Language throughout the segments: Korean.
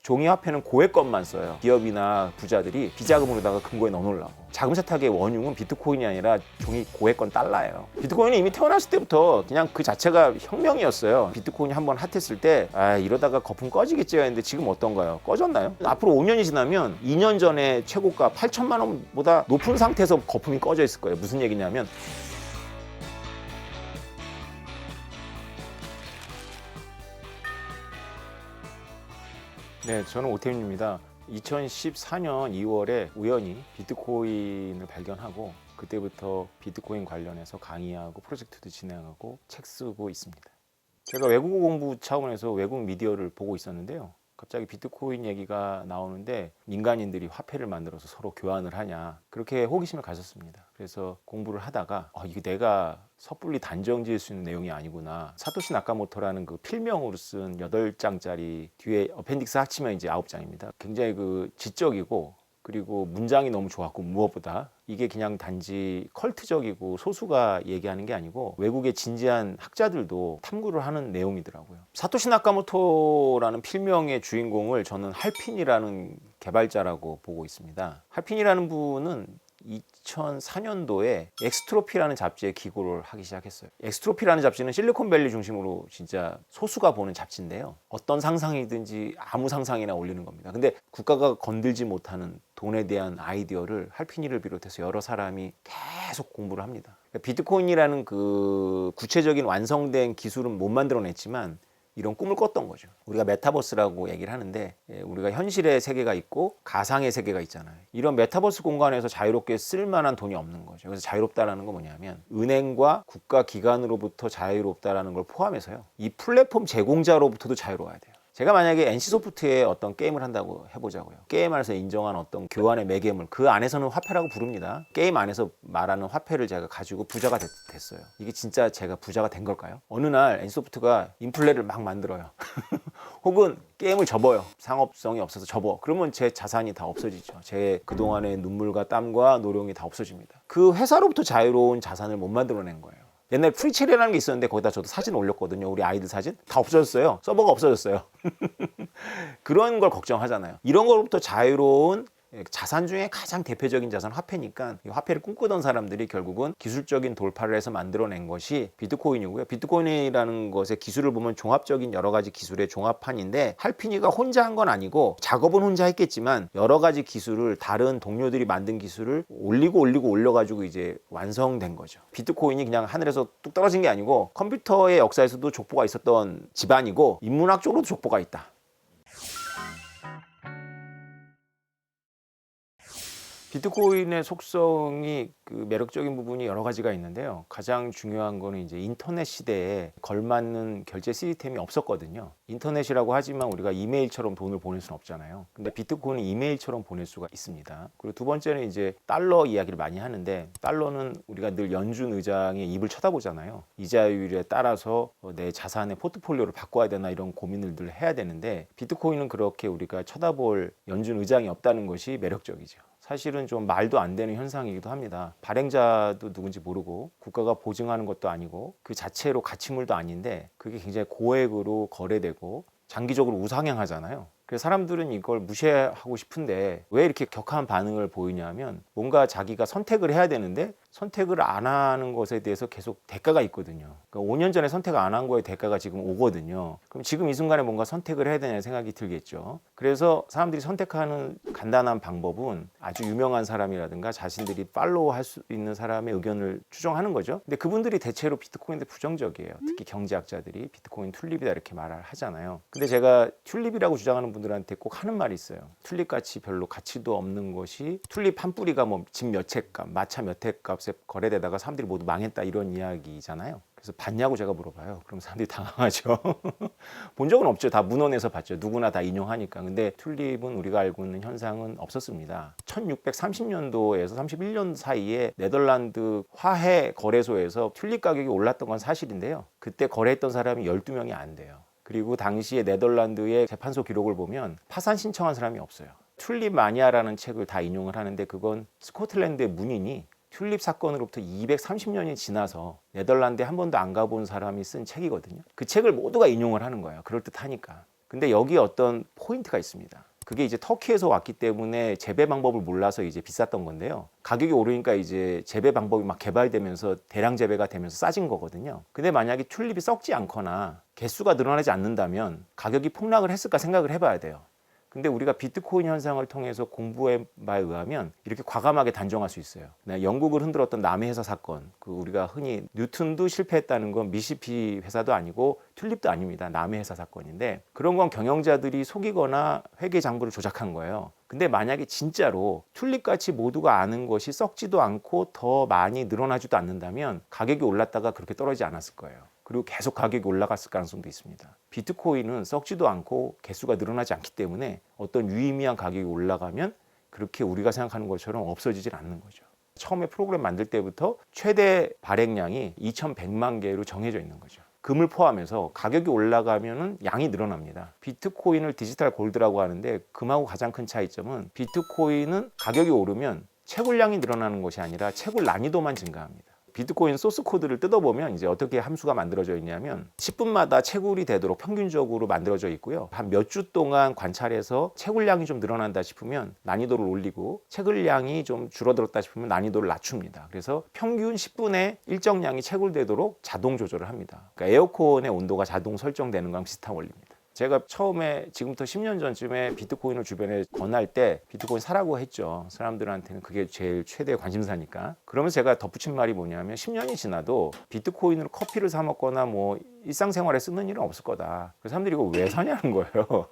종이화폐는 고액건만 써요. 기업이나 부자들이 비자금으로다가 금고에 넣어놓으려고. 자금 세탁의 원흉은 비트코인이 아니라 종이 고액건 달러예요. 비트코인은 이미 태어났을 때부터 그냥 그 자체가 혁명이었어요. 비트코인이 한번 핫했을 때 이러다가 거품 꺼지겠지 했는데 지금 어떤가요? 꺼졌나요? 앞으로 5년이 지나면 2년 전에 최고가 8천만 원보다 높은 상태에서 거품이 꺼져 있을 거예요. 무슨 얘기냐면 네, 저는 오태민입니다. 2014년 2월에 우연히 비트코인을 발견하고 그때부터 비트코인 관련해서 강의하고 프로젝트도 진행하고 책 쓰고 있습니다. 제가 외국어 공부 차원에서 외국 미디어를 보고 있었는데요. 갑자기 비트코인 얘기가 나오는데 민간인들이 화폐를 만들어서 서로 교환을 하냐 그렇게 호기심을 가졌습니다. 그래서 공부를 하다가 이게 내가 섣불리 단정 지을 수 있는 내용이 아니구나. 사토시 나카모토라는 그 필명으로 쓴 8장짜리 뒤에 어펜딕스 합치면 이제 9장입니다. 굉장히 그 지적이고 그리고 문장이 너무 좋았고 무엇보다 이게 그냥 단지 컬트적이고 소수가 얘기하는 게 아니고 외국의 진지한 학자들도 탐구를 하는 내용이더라고요. 사토시 나카모토라는 필명의 주인공을 저는 할핀이라는 개발자라고 보고 있습니다. 할핀이라는 분은 2004년도에 엑스트로피라는 잡지에 기고를 하기 시작했어요. 엑스트로피라는 잡지는 실리콘밸리 중심으로 진짜 소수가 보는 잡지인데요. 어떤 상상이든지 아무 상상이나 올리는 겁니다. 근데 국가가 건들지 못하는 돈에 대한 아이디어를 할피니를 비롯해서 여러 사람이 계속 공부를 합니다. 비트코인이라는 그 구체적인 완성된 기술은 못 만들어냈지만 이런 꿈을 꿨던 거죠. 우리가 메타버스라고 얘기를 하는데 우리가 현실의 세계가 있고 가상의 세계가 있잖아요. 이런 메타버스 공간에서 자유롭게 쓸 만한 돈이 없는 거죠. 그래서 자유롭다라는 건 뭐냐면 은행과 국가 기관으로부터 자유롭다라는 걸 포함해서요. 이 플랫폼 제공자로부터도 자유로워야 돼요. 제가 만약에 NC소프트에 어떤 게임을 한다고 해보자고요. 게임 안에서 인정한 어떤 교환의 매개물, 그 안에서는 화폐라고 부릅니다. 게임 안에서 말하는 화폐를 제가 가지고 부자가 됐어요. 이게 진짜 제가 부자가 된 걸까요? 어느 날 NC소프트가 인플레를 막 만들어요. 혹은 게임을 접어요. 상업성이 없어서 접어. 그러면 제 자산이 다 없어지죠. 제 그동안의 눈물과 땀과 노력이 다 없어집니다. 그 회사로부터 자유로운 자산을 못 만들어낸 거예요. 옛날 프리체리라는 게 있었는데 거기다 저도 사진 올렸거든요. 우리 아이들 사진 다 없어졌어요. 서버가 없어졌어요. 그런 걸 걱정하잖아요. 이런 거로부터 자유로운 자산 중에 가장 대표적인 자산 화폐니까 이 화폐를 꿈꾸던 사람들이 결국은 기술적인 돌파를 해서 만들어낸 것이 비트코인이고요. 비트코인이라는 것의 기술을 보면 종합적인 여러 가지 기술의 종합판인데 할피니가 혼자 한 건 아니고 작업은 혼자 했겠지만 여러 가지 기술을 다른 동료들이 만든 기술을 올리고 올려가지고 이제 완성된 거죠. 비트코인이 그냥 하늘에서 뚝 떨어진 게 아니고 컴퓨터의 역사에서도 족보가 있었던 집안이고 인문학적으로도 족보가 있다. 비트코인의 속성이 그 매력적인 부분이 여러 가지가 있는데요. 가장 중요한 거는 이제 인터넷 시대에 걸맞는 결제 시스템이 없었거든요. 인터넷이라고 하지만 우리가 이메일처럼 돈을 보낼 수는 없잖아요. 근데 비트코인은 이메일처럼 보낼 수가 있습니다. 그리고 두 번째는 이제 달러 이야기를 많이 하는데 달러는 우리가 늘 연준 의장의 입을 쳐다보잖아요. 이자율에 따라서 내 자산의 포트폴리오를 바꿔야 되나 이런 고민을 늘 해야 되는데 비트코인은 그렇게 우리가 쳐다볼 연준 의장이 없다는 것이 매력적이죠. 사실은 좀 말도 안 되는 현상이기도 합니다. 발행자도 누군지 모르고 국가가 보증하는 것도 아니고 그 자체로 가치물도 아닌데 그게 굉장히 고액으로 거래되고 장기적으로 우상향하잖아요. 그래서 사람들은 이걸 무시하고 싶은데 왜 이렇게 격한 반응을 보이냐면 뭔가 자기가 선택을 해야 되는데 선택을 안 하는 것에 대해서 계속 대가가 있거든요. 그러니까 5년 전에 선택 안 한 거에 대가가 지금 오거든요. 그럼 지금 이 순간에 뭔가 선택을 해야 되는 생각이 들겠죠. 그래서 사람들이 선택하는 간단한 방법은 아주 유명한 사람이라든가 자신들이 팔로우할 수 있는 사람의 의견을 추종하는 거죠. 근데 그분들이 대체로 비트코인에 부정적이에요. 특히 경제학자들이 비트코인 튤립이다 이렇게 말을 하잖아요. 근데 제가 튤립이라고 주장하는 분들한테 꼭 하는 말이 있어요. 튤립같이 별로 가치도 없는 것이 튤립 한 뿌리가 뭐 집 몇 채 값, 마차 몇 회 값에 거래되다가 사람들이 모두 망했다 이런 이야기잖아요. 그래서 봤냐고 제가 물어봐요. 그럼 사람들이 당황하죠. 본 적은 없죠. 다 문헌에서 봤죠. 누구나 다 인용하니까. 근데 튤립은 우리가 알고 있는 현상은 없었습니다. 1630년도에서 31년 사이에 네덜란드 화해 거래소에서 튤립 가격이 올랐던 건 사실인데요. 그때 거래했던 사람이 12명이 안 돼요. 그리고 당시에 네덜란드의 재판소 기록을 보면 파산 신청한 사람이 없어요. 튤립 마니아라는 책을 다 인용을 하는데 그건 스코틀랜드의 문인이 튤립 사건으로부터 230년이 지나서 네덜란드에 한 번도 안 가본 사람이 쓴 책이거든요. 그 책을 모두가 인용을 하는 거예요. 그럴듯하니까. 근데 여기에 어떤 포인트가 있습니다. 그게 이제 터키에서 왔기 때문에 재배 방법을 몰라서 이제 비쌌던 건데요. 가격이 오르니까 이제 재배 방법이 막 개발되면서 대량 재배가 되면서 싸진 거거든요. 근데 만약에 튤립이 썩지 않거나 개수가 늘어나지 않는다면 가격이 폭락을 했을까 생각을 해봐야 돼요. 근데 우리가 비트코인 현상을 통해서 공부한 바에 의하면 이렇게 과감하게 단정할 수 있어요. 영국을 흔들었던 남해 회사 사건, 그 우리가 흔히 뉴턴도 실패했다는 건 미시피 회사도 아니고 튤립도 아닙니다. 남해 회사 사건인데 그런 건 경영자들이 속이거나 회계 장부를 조작한 거예요. 근데 만약에 진짜로 튤립같이 모두가 아는 것이 썩지도 않고 더 많이 늘어나지도 않는다면 가격이 올랐다가 그렇게 떨어지지 않았을 거예요. 그리고 계속 가격이 올라갔을 가능성도 있습니다. 비트코인은 썩지도 않고 개수가 늘어나지 않기 때문에 어떤 유의미한 가격이 올라가면 그렇게 우리가 생각하는 것처럼 없어지질 않는 거죠. 처음에 프로그램 만들 때부터 최대 발행량이 2100만 개로 정해져 있는 거죠. 금을 포함해서 가격이 올라가면 양이 늘어납니다. 비트코인을 디지털 골드라고 하는데 금하고 가장 큰 차이점은 비트코인은 가격이 오르면 채굴량이 늘어나는 것이 아니라 채굴 난이도만 증가합니다. 비트코인 소스 코드를 뜯어보면 이제 어떻게 함수가 만들어져 있냐면 10분마다 채굴이 되도록 평균적으로 만들어져 있고요. 한 몇 주 동안 관찰해서 채굴량이 좀 늘어난다 싶으면 난이도를 올리고 채굴량이 좀 줄어들었다 싶으면 난이도를 낮춥니다. 그래서 평균 10분에 일정량이 채굴되도록 자동 조절을 합니다. 그러니까 에어컨의 온도가 자동 설정되는 거랑 비슷한 원리입니다. 제가 처음에 지금부터 10년 전쯤에 비트코인을 주변에 권할 때 비트코인 사라고 했죠. 사람들한테는 그게 제일 최대의 관심사니까. 그러면 제가 덧붙인 말이 뭐냐면 10년이 지나도 비트코인으로 커피를 사 먹거나 뭐 일상생활에 쓰는 일은 없을 거다. 그래서 사람들이 이거 왜 사냐는 거예요.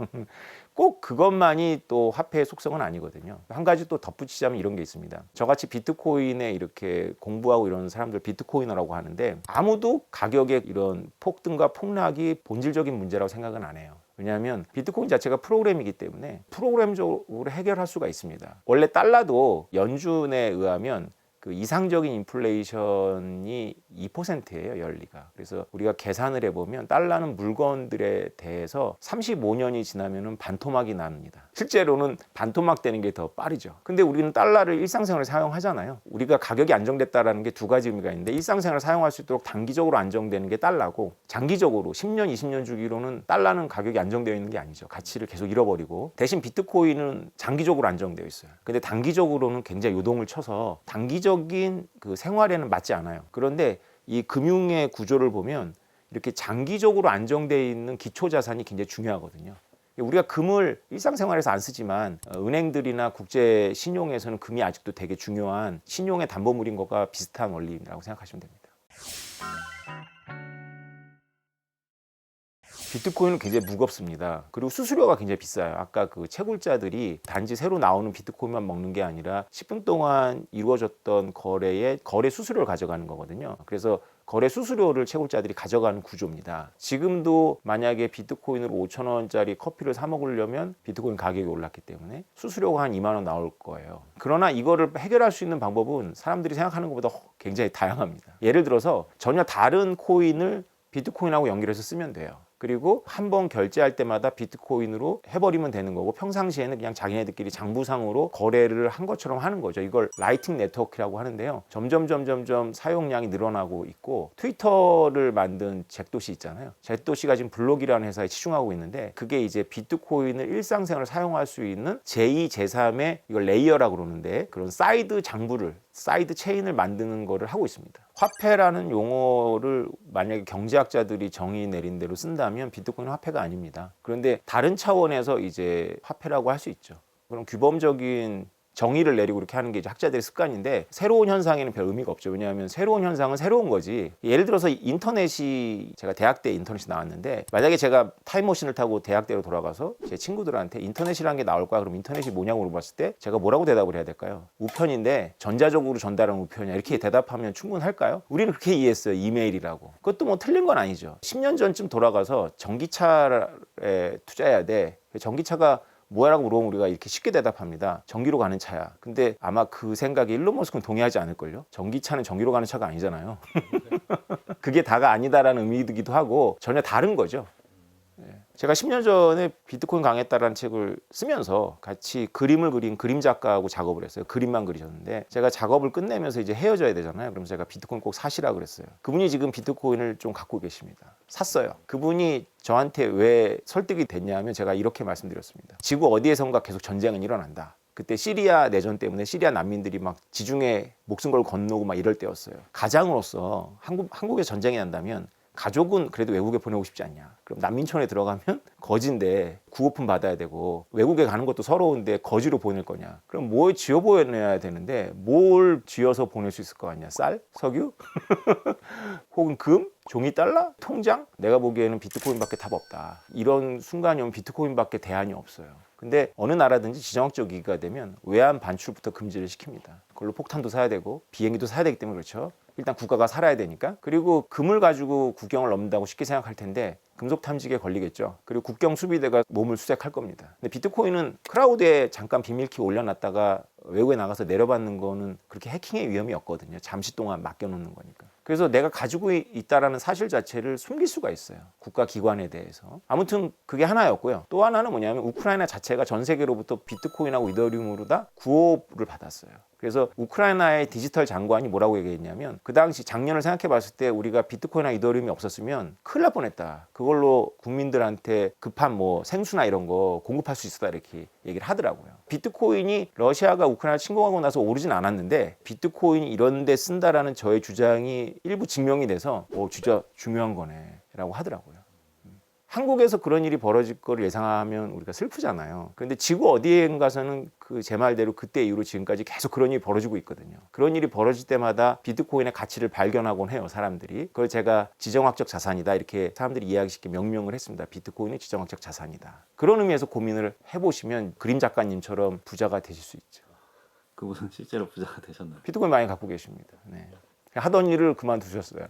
꼭 그것만이 또 화폐의 속성은 아니거든요. 한 가지 또 덧붙이자면 이런 게 있습니다. 저같이 비트코인에 이렇게 공부하고 이런 사람들 비트코이너라고 하는데 아무도 가격의 이런 폭등과 폭락이 본질적인 문제라고 생각은 안 해요. 왜냐하면 비트코인 자체가 프로그램이기 때문에 프로그램적으로 해결할 수가 있습니다. 원래 달러도 연준에 의하면 그 이상적인 인플레이션이 2%예요, 연리가. 그래서 우리가 계산을 해보면 달러는 물건들에 대해서 35년이 지나면은 반토막이 납니다. 실제로는 반토막 되는 게 더 빠르죠. 근데 우리는 달러를 일상생활에 사용하잖아요. 우리가 가격이 안정됐다라는 게 두 가지 의미가 있는데 일상생활을 사용할 수 있도록 단기적으로 안정되는 게 달러고 장기적으로 10년, 20년 주기로는 달러는 가격이 안정되어 있는 게 아니죠. 가치를 계속 잃어버리고 대신 비트코인은 장기적으로 안정되어 있어요. 근데 단기적으로는 굉장히 요동을 쳐서 단기적인 그 생활에는 맞지 않아요. 그런데 이 금융의 구조를 보면 이렇게 장기적으로 안정되어 있는 기초 자산이 굉장히 중요하거든요. 우리가 금을 일상생활에서 안 쓰지만 은행들이나 국제 신용에서는 금이 아직도 되게 중요한 신용의 담보물인 것과 비슷한 원리라고 생각하시면 됩니다. 비트코인은 굉장히 무겁습니다. 그리고 수수료가 굉장히 비싸요. 아까 그 채굴자들이 단지 새로 나오는 비트코인만 먹는 게 아니라 10분 동안 이루어졌던 거래의 거래 수수료를 가져가는 거거든요. 그래서 거래 수수료를 채굴자들이 가져가는 구조입니다. 지금도 만약에 비트코인으로 5,000원짜리 커피를 사 먹으려면 비트코인 가격이 올랐기 때문에 수수료가 한 2만 원 나올 거예요. 그러나 이거를 해결할 수 있는 방법은 사람들이 생각하는 것보다 굉장히 다양합니다. 예를 들어서 전혀 다른 코인을 비트코인하고 연결해서 쓰면 돼요. 그리고 한 번 결제할 때마다 비트코인으로 해버리면 되는 거고 평상시에는 그냥 자기네들끼리 장부상으로 거래를 한 것처럼 하는 거죠. 이걸 라이팅 네트워크라고 하는데요. 점점 사용량이 늘어나고 있고 트위터를 만든 잭도시 있잖아요. 잭도시가 지금 블록이라는 회사에 치중하고 있는데 그게 이제 비트코인을 일상생활에 사용할 수 있는 제2, 제3의 이걸 레이어라고 그러는데 그런 사이드 장부를 사이드 체인을 만드는 거를 하고 있습니다. 화폐라는 용어를 만약에 경제학자들이 정의 내린 대로 쓴다면 비트코인은 화폐가 아닙니다. 그런데 다른 차원에서 이제 화폐라고 할 수 있죠. 그럼 규범적인 정의를 내리고 이렇게 하는 게 이제 학자들의 습관인데 새로운 현상에는 별 의미가 없죠. 왜냐하면 새로운 현상은 새로운 거지. 예를 들어서 인터넷이 제가 대학 때 인터넷이 나왔는데 만약에 제가 타임머신을 타고 대학때로 돌아가서 제 친구들한테 인터넷이라는 게 나올 거야. 그럼 인터넷이 뭐냐고 물어봤을 때 제가 뭐라고 대답을 해야 될까요? 우편인데 전자적으로 전달하는 우편이야. 이렇게 대답하면 충분할까요? 우리는 그렇게 이해했어요. 이메일이라고. 그것도 뭐 틀린 건 아니죠. 10년 전쯤 돌아가서 전기차에 투자해야 돼. 전기차가 뭐야라고 물어보면 우리가 이렇게 쉽게 대답합니다. 전기로 가는 차야. 근데 아마 그 생각에 일론 머스크는 동의하지 않을걸요? 전기차는 전기로 가는 차가 아니잖아요. 그게 다가 아니다라는 의미이기도 하고 전혀 다른 거죠. 네. 제가 10년 전에 비트코인 강했다라는 책을 쓰면서 같이 그림을 그린 그림 작가하고 작업을 했어요. 그림만 그리셨는데 제가 작업을 끝내면서 이제 헤어져야 되잖아요. 그럼 제가 비트코인 꼭 사시라 그랬어요. 그분이 지금 비트코인을 좀 갖고 계십니다. 샀어요. 그분이 저한테 왜 설득이 됐냐면 제가 이렇게 말씀드렸습니다. 지구 어디에선가 계속 전쟁은 일어난다. 그때 시리아 내전 때문에 시리아 난민들이 막 지중해 목숨 걸고 건너고 막 이럴 때였어요. 가장으로서 한국에 전쟁이 난다면 가족은 그래도 외국에 보내고 싶지 않냐. 그럼 난민촌에 들어가면 거지인데 구호품 받아야 되고 외국에 가는 것도 서러운데 거지로 보낼 거냐. 그럼 뭘 쥐어 보내야 되는데 뭘 쥐어서 보낼 수 있을 것 같냐. 쌀? 석유? 혹은 금? 종이 달러? 통장? 내가 보기에는 비트코인밖에 답 없다. 이런 순간이 오면 비트코인밖에 대안이 없어요. 근데 어느 나라든지 지정학적 위기가 되면 외환 반출부터 금지를 시킵니다. 그걸로 폭탄도 사야 되고 비행기도 사야 되기 때문에 그렇죠. 일단 국가가 살아야 되니까. 그리고 금을 가지고 국경을 넘는다고 쉽게 생각할 텐데 금속 탐지기에 걸리겠죠. 그리고 국경 수비대가 몸을 수색할 겁니다. 근데 비트코인은 크라우드에 잠깐 비밀키 올려놨다가 외국에 나가서 내려받는 거는 그렇게 해킹의 위험이 없거든요. 잠시 동안 맡겨놓는 거니까. 그래서 내가 가지고 있다라는 사실 자체를 숨길 수가 있어요. 국가 기관에 대해서. 아무튼 그게 하나였고요. 또 하나는 뭐냐면 우크라이나 자체가 전 세계로부터 비트코인하고 이더리움으로 다 구호를 받았어요. 그래서 우크라이나의 디지털 장관이 뭐라고 얘기했냐면 그 당시 작년을 생각해 봤을 때 우리가 비트코인이나 이더리움이 없었으면 큰일 날 뻔했다. 그걸로 국민들한테 급한 뭐 생수나 이런 거 공급할 수 있었다 이렇게 얘기를 하더라고요. 비트코인이 러시아가 우크라이나 침공하고 나서 오르진 않았는데 비트코인이 이런 데 쓴다라는 저의 주장이 일부 증명이 돼서 진짜 중요한 거네 라고 하더라고요. 한국에서 그런 일이 벌어질 걸 예상하면 우리가 슬프잖아요. 그런데 지구 어디엔가서는 그 제 말대로 그때 이후로 지금까지 계속 그런 일이 벌어지고 있거든요. 그런 일이 벌어질 때마다 비트코인의 가치를 발견하곤 해요, 사람들이. 그걸 제가 지정학적 자산이다 이렇게 사람들이 이해하기 명명을 했습니다. 비트코인이 지정학적 자산이다. 그런 의미에서 고민을 해보시면 그림 작가님처럼 부자가 되실 수 있죠. 그분은 실제로 부자가 되셨나요? 비트코인 많이 갖고 계십니다. 네. 하던 일을 그만두셨어요.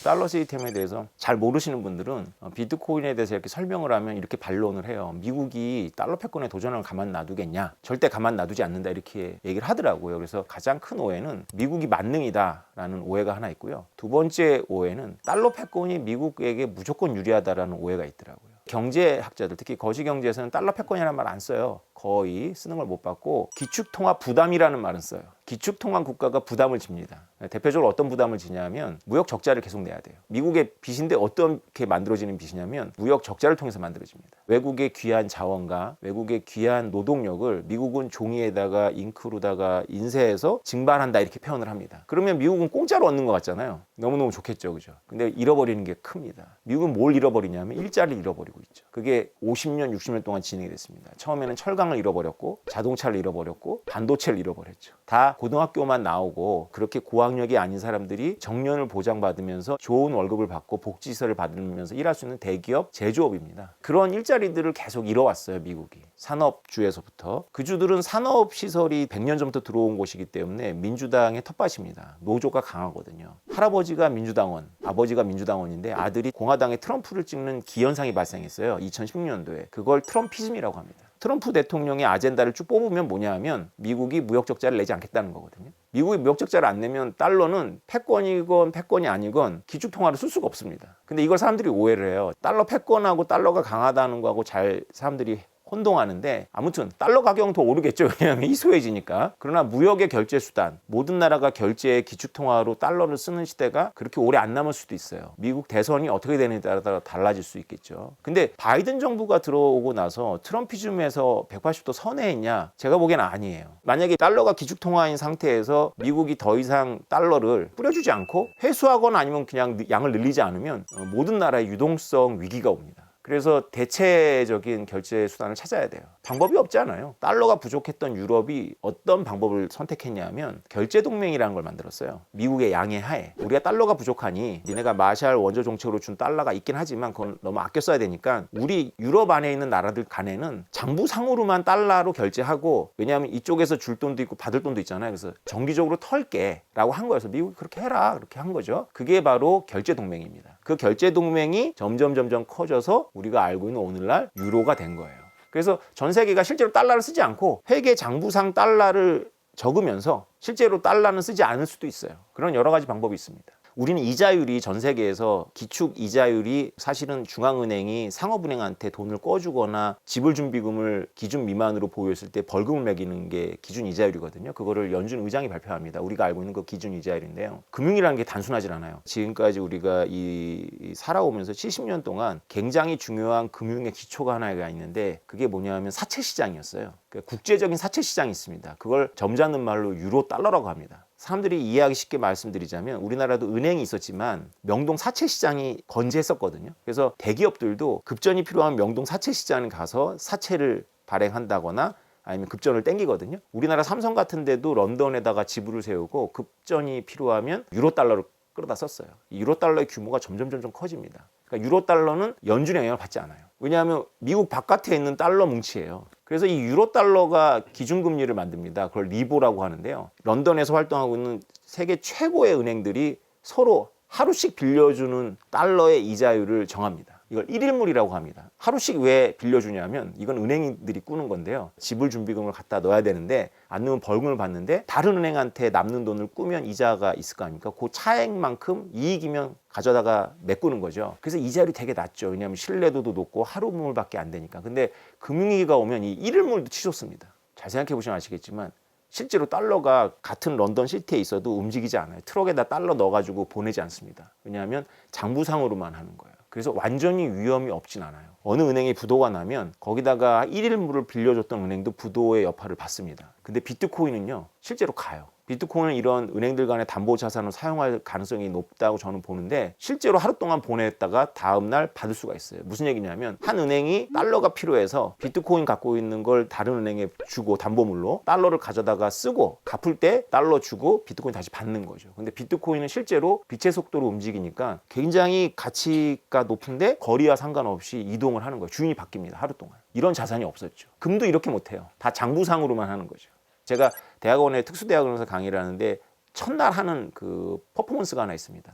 달러 시스템에 대해서 잘 모르시는 분들은 비트코인에 대해서 이렇게 설명을 하면 이렇게 반론을 해요. 미국이 달러 패권에 도전을 가만 놔두겠냐? 절대 가만 놔두지 않는다 이렇게 얘기를 하더라고요. 그래서 가장 큰 오해는 미국이 만능이다라는 오해가 하나 있고요. 두 번째 오해는 달러 패권이 미국에게 무조건 유리하다라는 오해가 있더라고요. 경제학자들, 특히 거시경제에서는 달러 패권이라는 말 안 써요. 거의 쓰는 걸 못 봤고 기축통화 부담이라는 말은 써요. 기축통화 국가가 부담을 집니다. 대표적으로 어떤 부담을 지냐면 무역 적자를 계속 내야 돼요. 미국의 빚인데 어떻게 만들어지는 빚이냐면 무역 적자를 통해서 만들어집니다. 외국의 귀한 자원과 외국의 귀한 노동력을 미국은 종이에다가 잉크로다가 인쇄해서 증발한다 이렇게 표현을 합니다. 그러면 미국은 공짜로 얻는 것 같잖아요. 너무너무 좋겠죠, 그죠? 근데 잃어버리는 게 큽니다. 미국은 뭘 잃어버리냐면 일자리를 잃어버리고 있죠. 그게 50년, 60년 동안 진행이 됐습니다. 처음에는 철강을 잃어버렸고 자동차를 잃어버렸고 반도체를 잃어버렸죠. 다 고등학교만 나오고 그렇게 고학력이 아닌 사람들이 정년을 보장받으면서 좋은 월급을 받고 복지시설을 받으면서 일할 수 있는 대기업, 제조업입니다. 그런 일자리들을 계속 잃어왔어요, 미국이. 산업주에서부터. 그 주들은 산업시설이 100년 전부터 들어온 곳이기 때문에 민주당의 텃밭입니다. 노조가 강하거든요. 할아버지가 민주당원, 아버지가 민주당원인데 아들이 공화당의 트럼프를 찍는 기현상이 발생했어요. 2016년도에. 그걸 트럼피즘이라고 합니다. 트럼프 대통령의 아젠다를 쭉 뽑으면 뭐냐 하면 미국이 무역 적자를 내지 않겠다는 거거든요. 미국이 무역 적자를 안 내면 달러는 패권이건 패권이 아니건 기축통화를 쓸 수가 없습니다. 근데 이걸 사람들이 오해를 해요. 달러 패권하고 달러가 강하다는 거하고 잘 사람들이 혼동하는데 아무튼 달러 가격은 더 오르겠죠. 왜냐하면 희소해지니까. 그러나 무역의 결제 수단, 모든 나라가 결제의 기축통화로 달러를 쓰는 시대가 그렇게 오래 안 남을 수도 있어요. 미국 대선이 어떻게 되느냐에 따라 달라질 수 있겠죠. 근데 바이든 정부가 들어오고 나서 트럼피즘에서 180도 선회했냐? 제가 보기엔 아니에요. 만약에 달러가 기축통화인 상태에서 미국이 더 이상 달러를 뿌려주지 않고 회수하거나 아니면 그냥 양을 늘리지 않으면 모든 나라의 유동성 위기가 옵니다. 그래서 대체적인 결제 수단을 찾아야 돼요. 방법이 없잖아요. 달러가 부족했던 유럽이 어떤 방법을 선택했냐면 결제동맹이라는 걸 만들었어요. 미국의 양해 하에. 우리가 달러가 부족하니 니네가 마샬 원조 정책으로 준 달러가 있긴 하지만 그건 너무 아껴 써야 되니까 우리 유럽 안에 있는 나라들 간에는 장부상으로만 달러로 결제하고 왜냐하면 이쪽에서 줄 돈도 있고 받을 돈도 있잖아요. 그래서 정기적으로 털게 라고 한 거여서 미국이 그렇게 해라 그렇게 한 거죠. 그게 바로 결제동맹입니다. 그 결제동맹이 점점 커져서 우리가 알고 있는 오늘날 유로가 된 거예요. 그래서 전 세계가 실제로 달러를 쓰지 않고 회계 장부상 달러를 적으면서 실제로 달러는 쓰지 않을 수도 있어요. 그런 여러 가지 방법이 있습니다. 우리는 이자율이 전 세계에서 기축 이자율이 사실은 중앙은행이 상업은행한테 돈을 꿔주거나 지불준비금을 기준 미만으로 보유했을 때 벌금을 매기는 게 기준 이자율이거든요. 그거를 연준 의장이 발표합니다. 우리가 알고 있는 그 기준 이자율인데요. 금융이라는 게 단순하지 않아요. 지금까지 우리가 이 살아오면서 70년 동안 굉장히 중요한 금융의 기초가 하나가 있는데 그게 뭐냐면 사채 시장이었어요. 그러니까 국제적인 사채 시장이 있습니다. 그걸 점잖은 말로 유로 달러라고 합니다. 사람들이 이해하기 쉽게 말씀드리자면 우리나라도 은행이 있었지만 명동 사채 시장이 건재했었거든요. 그래서 대기업들도 급전이 필요한 명동 사채 시장에 가서 사채를 발행한다거나 아니면 급전을 땡기거든요. 우리나라 삼성 같은 데도 런던에다가 지부를 세우고 급전이 필요하면 유로 달러를 끌어다 썼어요. 이 유로 달러의 규모가 점점 커집니다. 그러니까 유로 달러는 연준의 영향을 받지 않아요. 왜냐하면 미국 바깥에 있는 달러 뭉치예요. 그래서 이 유로 달러가 기준금리를 만듭니다. 그걸 리보라고 하는데요. 런던에서 활동하고 있는 세계 최고의 은행들이 서로 하루씩 빌려주는 달러의 이자율을 정합니다. 이걸 1일물이라고 합니다. 하루씩 왜 빌려주냐면 이건 은행들이 꾸는 건데요. 지불 준비금을 갖다 넣어야 되는데 안 넣으면 벌금을 받는데 다른 은행한테 남는 돈을 꾸면 이자가 있을 거 아닙니까? 그 차액만큼 이익이면 가져다가 메꾸는 거죠. 그래서 이자율이 되게 낮죠. 왜냐하면 신뢰도도 높고 하루물밖에 안 되니까. 근데 금융위기가 오면 이 1일물도 치솟습니다. 잘 생각해 보시면 아시겠지만 실제로 달러가 같은 런던 시티에 있어도 움직이지 않아요. 트럭에다 달러 넣어가지고 보내지 않습니다. 왜냐하면 장부상으로만 하는 거예요. 그래서 완전히 위험이 없진 않아요. 어느 은행에 부도가 나면 거기다가 1일물을 빌려줬던 은행도 부도의 여파를 받습니다. 근데 비트코인은요 실제로 가요. 비트코인은 이런 은행들 간의 담보 자산을 사용할 가능성이 높다고 저는 보는데 실제로 하루 동안 보냈다가 다음날 받을 수가 있어요. 무슨 얘기냐면 한 은행이 달러가 필요해서 비트코인 갖고 있는 걸 다른 은행에 주고 담보물로 달러를 가져다가 쓰고 갚을 때 달러 주고 비트코인 다시 받는 거죠. 근데 비트코인은 실제로 빛의 속도로 움직이니까 굉장히 가치가 높은데 거리와 상관없이 이동을 하는 거예요. 주인이 바뀝니다. 하루 동안. 이런 자산이 없었죠. 금도 이렇게 못해요. 다 장부상으로만 하는 거죠. 제가 대학원에 특수대학원에서 강의를 하는데 첫날 하는 그 퍼포먼스가 하나 있습니다.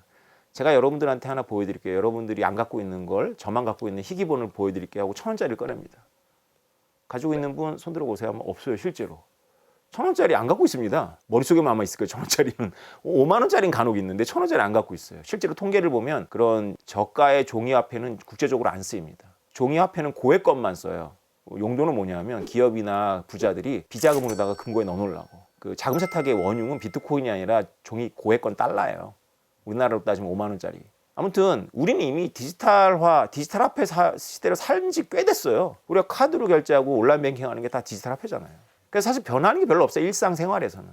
제가 여러분들한테 하나 보여드릴게요. 여러분들이 안 갖고 있는 걸 저만 갖고 있는 희귀본을 보여드릴게요 하고 1,000원짜리를 꺼냅니다. 가지고 있는 분 손 들어보세요 하면 없어요. 실제로 1,000원짜리 안 갖고 있습니다. 머릿속에만 아마 있을 거예요. 1,000원짜리는 5만 원짜리는 간혹 있는데 1,000원짜리 안 갖고 있어요. 실제로 통계를 보면 그런 저가의 종이화폐는 국제적으로 안 쓰입니다. 종이화폐는 고액 것만 써요. 용도는 뭐냐면 기업이나 부자들이 비자금으로다가 금고에 넣어놓으려고. 그 자금 세탁의 원흉은 비트코인이 아니라 종이 고액권 달러예요. 우리나라로 따지면 5만 원짜리. 아무튼 우리는 이미 디지털 화폐 시대를 산 지 꽤 됐어요. 우리가 카드로 결제하고 온라인 뱅킹하는 게 다 디지털 화폐잖아요. 그래서 사실 변하는 게 별로 없어요. 일상생활에서는.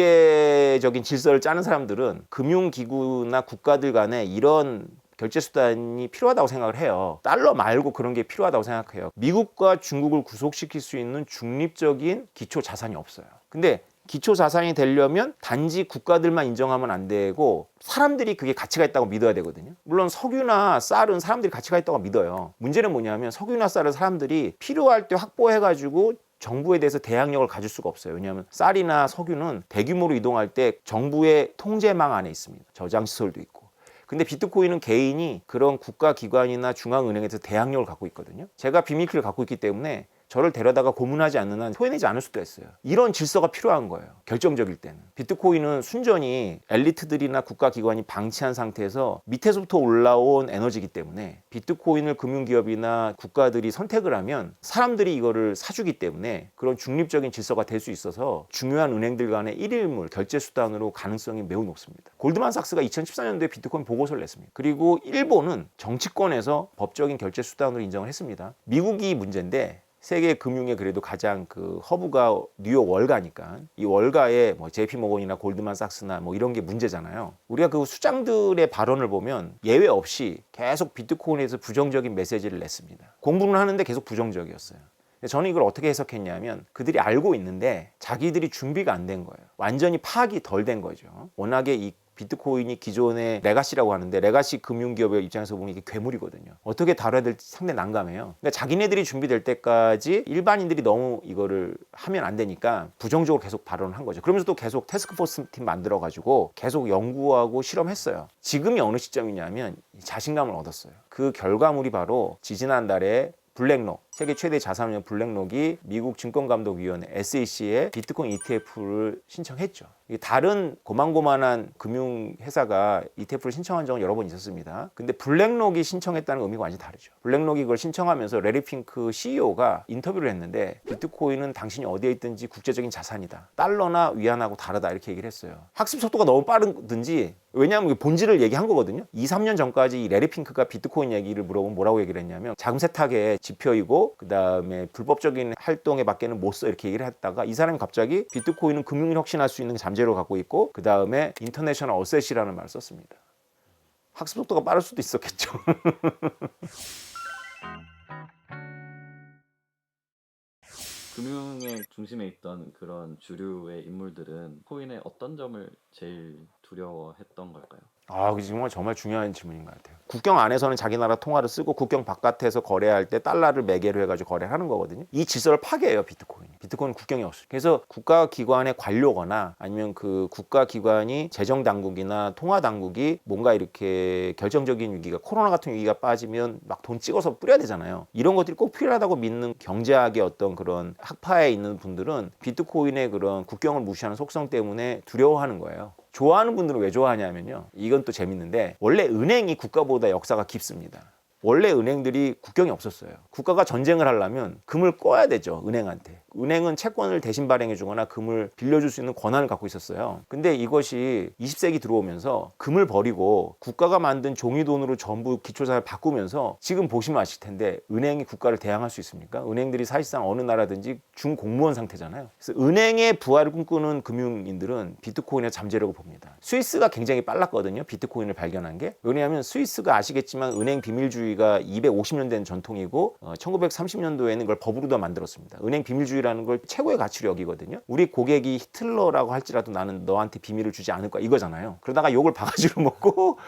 국제적인 질서를 짜는 사람들은 금융기구나 국가들 간에 이런 결제 수단이 필요하다고 생각을 해요. 달러 말고 그런 게 필요하다고 생각해요. 미국과 중국을 구속시킬 수 있는 중립적인 기초 자산이 없어요. 근데 기초 자산이 되려면 단지 국가들만 인정하면 안 되고 사람들이 그게 가치가 있다고 믿어야 되거든요. 물론 석유나 쌀은 사람들이 가치가 있다고 믿어요. 문제는 뭐냐면 석유나 쌀을 사람들이 필요할 때 확보해가지고 정부에 대해서 대항력을 가질 수가 없어요. 왜냐하면 쌀이나 석유는 대규모로 이동할 때 정부의 통제망 안에 있습니다. 저장시설도 있고. 근데 비트코인은 개인이 그런 국가기관이나 중앙은행에서 대항력을 갖고 있거든요. 제가 비밀키를 갖고 있기 때문에 저를 데려다가 고문하지 않는 한 토해내지 않을 수도 있어요. 이런 질서가 필요한 거예요. 결정적일 때는. 비트코인은 순전히 엘리트들이나 국가기관이 방치한 상태에서 밑에서부터 올라온 에너지이기 때문에 비트코인을 금융기업이나 국가들이 선택을 하면 사람들이 이거를 사주기 때문에 그런 중립적인 질서가 될 수 있어서 중요한 은행들 간의 일일물 결제 수단으로 가능성이 매우 높습니다. 골드만삭스가 2014년도에 비트코인 보고서를 냈습니다. 그리고 일본은 정치권에서 법적인 결제 수단으로 인정을 했습니다. 미국이 문제인데 세계 금융의 그래도 가장 그 허브가 뉴욕 월가니까 이 월가에 뭐 JP모건이나 골드만삭스나 뭐 이런 게 문제잖아요. 우리가 그 수장들의 발언을 보면 예외 없이 계속 비트코인에서 부정적인 메시지를 냈습니다. 공부는 하는데 계속 부정적이었어요. 저는 이걸 어떻게 해석했냐면 그들이 알고 있는데 자기들이 준비가 안 된 거예요. 완전히 파악이 덜 된 거죠. 워낙에 이 비트코인이 기존의 레가시라고 하는데 레가시 금융기업의 입장에서 보면 이게 괴물이거든요. 어떻게 다뤄야 될지 상당히 난감해요. 그러니까 자기네들이 준비될 때까지 일반인들이 너무 이거를 하면 안 되니까 부정적으로 계속 발언을 한 거죠. 그러면서 또 계속 태스크포스 팀 만들어가지고 계속 연구하고 실험했어요. 지금이 어느 시점이냐면 자신감을 얻었어요. 그 결과물이 바로 지지난달에 블랙록 세계 최대 자산운용 블랙록이 미국 증권감독위원회 SEC에 비트코인 ETF를 신청했죠. 다른 고만고만한 금융회사가 ETF를 신청한 적은 여러 번 있었습니다. 근데 블랙록이 신청했다는 의미가 완전히 다르죠. 블랙록이 그걸 신청하면서 레리 핑크 CEO가 인터뷰를 했는데 비트코인은 당신이 어디에 있든지 국제적인 자산이다. 달러나 위안하고 다르다 이렇게 얘기를 했어요. 학습 속도가 너무 빠르든지 왜냐하면 본질을 얘기한 거거든요. 2, 3년 전까지 이 레리 핑크가 비트코인 얘기를 물어보면 뭐라고 얘기를 했냐면 자금 세탁의 지표이고 그 다음에 불법적인 활동에 밖에는 못 써 이렇게 얘기를 했다가 이 사람이 갑자기 비트코인은 금융을 혁신할 수 있는 잠재력을 갖고 있고 그 다음에 인터내셔널 어셋이라는 말을 썼습니다. 학습 속도가 빠를 수도 있었겠죠. 금융의 중심에 있던 그런 주류의 인물들은 코인의 어떤 점을 제일 두려워했던 걸까요? 그게 정말 중요한 질문인 것 같아요. 국경 안에서는 자기 나라 통화를 쓰고 국경 바깥에서 거래할 때 달러를 매개로 해가지고 거래를 하는 거거든요. 이 질서를 파괴해요, 비트코인. 비트코인은 국경이 없어요. 그래서 국가기관의 관료거나 아니면 그 국가기관이 재정당국이나 통화당국이 뭔가 이렇게 결정적인 위기가 코로나 같은 위기가 빠지면 막 돈 찍어서 뿌려야 되잖아요. 이런 것들이 꼭 필요하다고 믿는 경제학의 어떤 그런 학파에 있는 분들은 비트코인의 그런 국경을 무시하는 속성 때문에 두려워하는 거예요. 좋아하는 분들은 왜 좋아하냐면요. 이건 또 재밌는데 원래 은행이 국가보다 역사가 깊습니다. 원래 은행들이 국경이 없었어요. 국가가 전쟁을 하려면 금을 꺼야 되죠, 은행한테. 은행은 채권을 대신 발행해 주거나 금을 빌려줄 수 있는 권한을 갖고 있었어요. 근데 이것이 20세기 들어오면서 금을 버리고 국가가 만든 종이돈으로 전부 기초자산을 바꾸면서 지금 보시면 아실 텐데 은행이 국가를 대항할 수 있습니까? 은행들이 사실상 어느 나라든지 중공무원 상태잖아요. 그래서 은행의 부활을 꿈꾸는 금융인들은 비트코인의 잠재력을 봅니다. 스위스가 굉장히 빨랐거든요, 비트코인을 발견한 게. 왜냐하면 스위스가 아시겠지만 은행 비밀주의가 250년 된 전통이고 1930년도에는 이걸 법으로도 만들었습니다. 은행 비밀주의 라는 걸 최고의 가치로 여기거든요. 우리 고객이 히틀러라고 할지라도 나는 너한테 비밀을 주지 않을 거야 이거잖아요. 그러다가 욕을 바가지로 먹고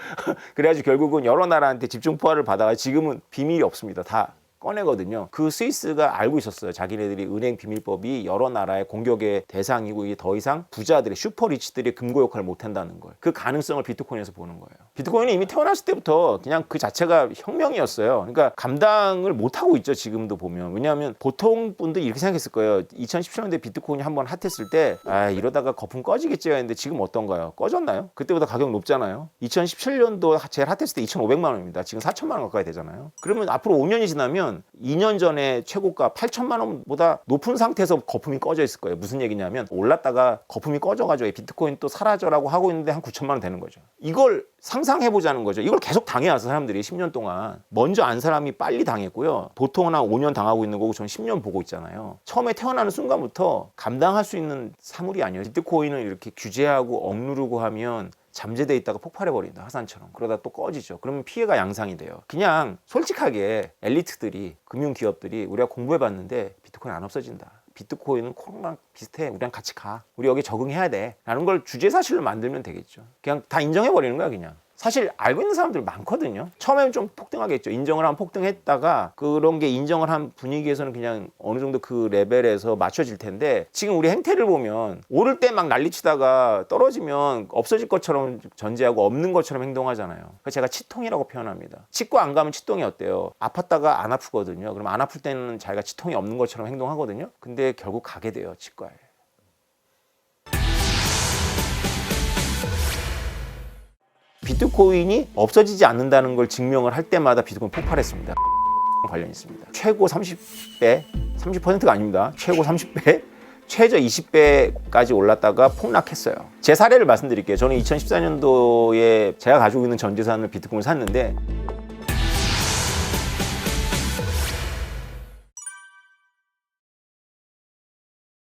그래가지고 결국은 여러 나라한테 집중포화를 받아가 지금은 비밀이 없습니다. 다 꺼내거든요. 그 스위스가 알고 있었어요. 자기네들이 은행 비밀법이 여러 나라의 공격의 대상이고 이게 더 이상 부자들의 슈퍼리치들이 금고 역할을 못한다는 걸. 그 가능성을 비트코인에서 보는 거예요. 비트코인은 이미 태어났을 때부터 그냥 그 자체가 혁명이었어요. 그러니까 감당을 못하고 있죠. 지금도 보면. 왜냐하면 보통 분들이 이렇게 생각했을 거예요. 2017년도에 비트코인이 한번 핫했을 때 이러다가 거품 꺼지겠지 했는데 지금 어떤가요? 꺼졌나요? 그때보다 가격 높잖아요. 2017년도 제일 핫했을 때 2,500만 원입니다. 지금 4천만 원 가까이 되잖아요. 그러면 앞으로 5년이 지나면 2년 전에 최고가 8천만 원보다 높은 상태에서 거품이 꺼져 있을 거예요. 무슨 얘기냐면 올랐다가 거품이 꺼져가지고 비트코인 또 사라져라고 하고 있는데 한 9천만 원 되는 거죠. 이걸 상상해보자는 거죠. 이걸 계속 당해왔어 사람들이 10년 동안. 먼저 안 사람이 빨리 당했고요. 보통은 한 5년 당하고 있는 거고 저는 10년 보고 있잖아요. 처음에 태어나는 순간부터 감당할 수 있는 사물이 아니에요. 비트코인을 이렇게 규제하고 억누르고 하면 잠재돼 있다가 폭발해버린다, 화산처럼. 그러다 또 꺼지죠. 그러면 피해가 양상이 돼요. 그냥 솔직하게 엘리트들이, 금융기업들이 우리가 공부해봤는데 비트코인 안 없어진다. 비트코인은 코로나랑 비슷해. 우리랑 같이 가. 우리 여기 적응해야 돼. 라는 걸 주제사실로 만들면 되겠죠. 그냥 다 인정해버리는 거야, 그냥. 사실 알고 있는 사람들 많거든요. 처음에는 좀 폭등하겠죠. 인정을 하면 폭등했다가 그런 게 인정을 한 분위기에서는 그냥 어느 정도 그 레벨에서 맞춰질 텐데 지금 우리 행태를 보면 오를 때 막 난리치다가 떨어지면 없어질 것처럼 전제하고 없는 것처럼 행동하잖아요. 그래서 제가 치통이라고 표현합니다. 치과 안 가면 치통이 어때요? 아팠다가 안 아프거든요. 그럼 안 아플 때는 자기가 치통이 없는 것처럼 행동하거든요. 근데 결국 가게 돼요, 치과에. 비트코인이 없어지지 않는다는 걸 증명을 할 때마다 비트코인 폭발했습니다. 관련이 있습니다. 최고 30배, 30%가 아닙니다. 최고 30배, 최저 20배까지 올랐다가 폭락했어요. 제 사례를 말씀드릴게요. 저는 2014년도에 제가 가지고 있는 전 재산을 비트코인을 샀는데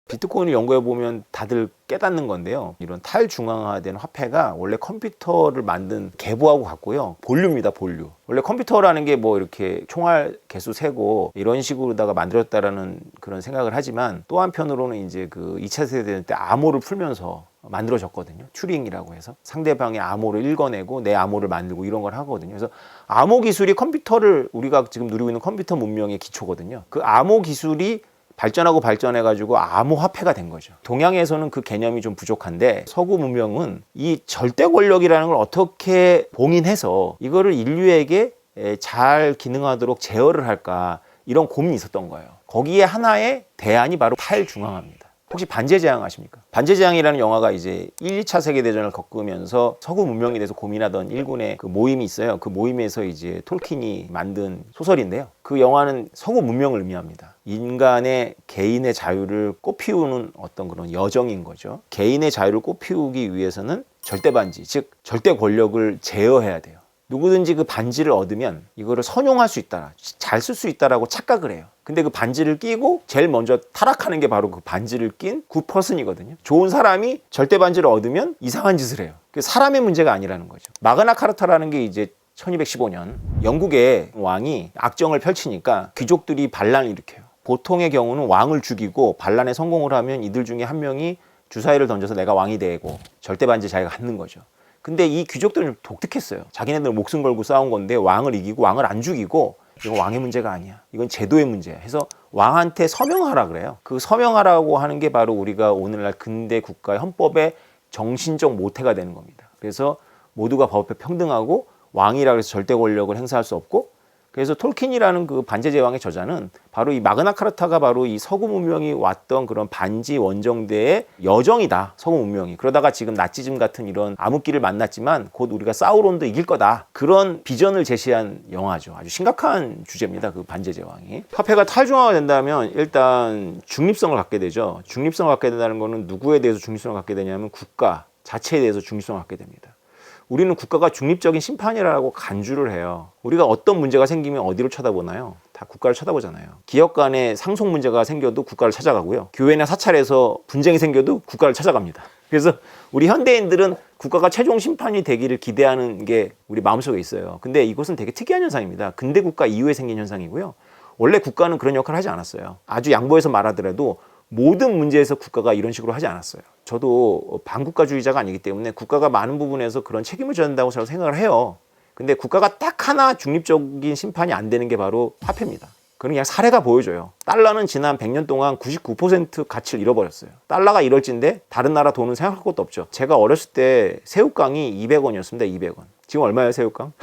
비트코인을 연구해보면 다들 깨닫는 건데요. 이런 탈중앙화된 화폐가 원래 컴퓨터를 만든 계보하고 같고요. 본류입니다, 본류. 원래 컴퓨터라는 게 뭐 이렇게 총알 개수 세고 이런 식으로다가 만들었다라는 그런 생각을 하지만 또 한편으로는 이제 그 2차 세대 때 암호를 풀면서 만들어졌거든요. 튜링이라고 해서 상대방의 암호를 읽어내고 내 암호를 만들고 이런 걸 하거든요. 그래서 암호 기술이 컴퓨터를 우리가 지금 누리고 있는 컴퓨터 문명의 기초거든요. 그 암호 기술이 발전하고 발전해가지고 암호화폐가 된 거죠. 동양에서는 그 개념이 좀 부족한데 서구 문명은 이 절대 권력이라는 걸 어떻게 봉인해서 이거를 인류에게 잘 기능하도록 제어를 할까, 이런 고민이 있었던 거예요. 거기에 하나의 대안이 바로 탈중앙화입니다. 혹시 반제제왕 아십니까? 반제제왕이라는 영화가 이제 1, 2차 세계대전을 겪으면서 서구 문명에 대해서 고민하던 일군의 그 모임이 있어요. 그 모임에서 이제 톨킨이 만든 소설인데요. 그 영화는 서구 문명을 의미합니다. 인간의 개인의 자유를 꽃피우는 어떤 그런 여정인 거죠. 개인의 자유를 꽃피우기 위해서는 절대 반지, 즉 절대 권력을 제어해야 돼요. 누구든지 그 반지를 얻으면 이거를 선용할 수 있다, 잘 쓸 수 있다라고 착각을 해요. 근데 그 반지를 끼고 제일 먼저 타락하는 게 바로 그 반지를 낀 굿퍼슨이거든요. 좋은 사람이 절대 반지를 얻으면 이상한 짓을 해요. 그 사람의 문제가 아니라는 거죠. 마그나 카르타라는 게 이제 1215년 영국의 왕이 악정을 펼치니까 귀족들이 반란을 일으켜요. 보통의 경우는 왕을 죽이고 반란에 성공을 하면 이들 중에 한 명이 주사위를 던져서 내가 왕이 되고 절대 반지 자기가 갖는 거죠. 근데 이 귀족들은 좀 독특했어요. 자기네들 목숨 걸고 싸운 건데 왕을 이기고 왕을 안 죽이고 이거 왕의 문제가 아니야. 이건 제도의 문제야. 해서 왕한테 서명하라 그래요. 그 서명하라고 하는 게 바로 우리가 오늘날 근대 국가의 헌법의 정신적 모태가 되는 겁니다. 그래서 모두가 법 앞에 평등하고 왕이라 해서 절대 권력을 행사할 수 없고, 그래서 톨킨이라는 그 반제제왕의 저자는 바로 이 마그나 카르타가 바로 이 서구 문명이 왔던 그런 반지 원정대의 여정이다. 서구 문명이. 그러다가 지금 나치즘 같은 이런 암흑기를 만났지만 곧 우리가 사우론도 이길 거다. 그런 비전을 제시한 영화죠. 아주 심각한 주제입니다. 그 반제제왕이. 화폐가 탈중화가 된다면 일단 중립성을 갖게 되죠. 중립성을 갖게 된다는 거는 누구에 대해서 중립성을 갖게 되냐면 국가 자체에 대해서 중립성을 갖게 됩니다. 우리는 국가가 중립적인 심판이라고 간주를 해요. 우리가 어떤 문제가 생기면 어디로 쳐다보나요? 다 국가를 쳐다보잖아요. 기업 간에 상속 문제가 생겨도 국가를 찾아가고요. 교회나 사찰에서 분쟁이 생겨도 국가를 찾아갑니다. 그래서 우리 현대인들은 국가가 최종 심판이 되기를 기대하는 게 우리 마음속에 있어요. 근데 이것은 되게 특이한 현상입니다. 근대 국가 이후에 생긴 현상이고요. 원래 국가는 그런 역할을 하지 않았어요. 아주 양보해서 말하더라도 모든 문제에서 국가가 이런 식으로 하지 않았어요. 저도 반국가주의자가 아니기 때문에 국가가 많은 부분에서 그런 책임을 져야 된다고 저는 생각을 해요. 근데 국가가 딱 하나 중립적인 심판이 안 되는 게 바로 화폐입니다. 그건 그냥 사례가 보여줘요. 달러는 지난 100년 동안 99% 가치를 잃어버렸어요. 달러가 이럴진데 다른 나라 돈은 생각할 것도 없죠. 제가 어렸을 때 새우깡이 200원이었습니다. 200원. 지금 얼마예요, 새우깡?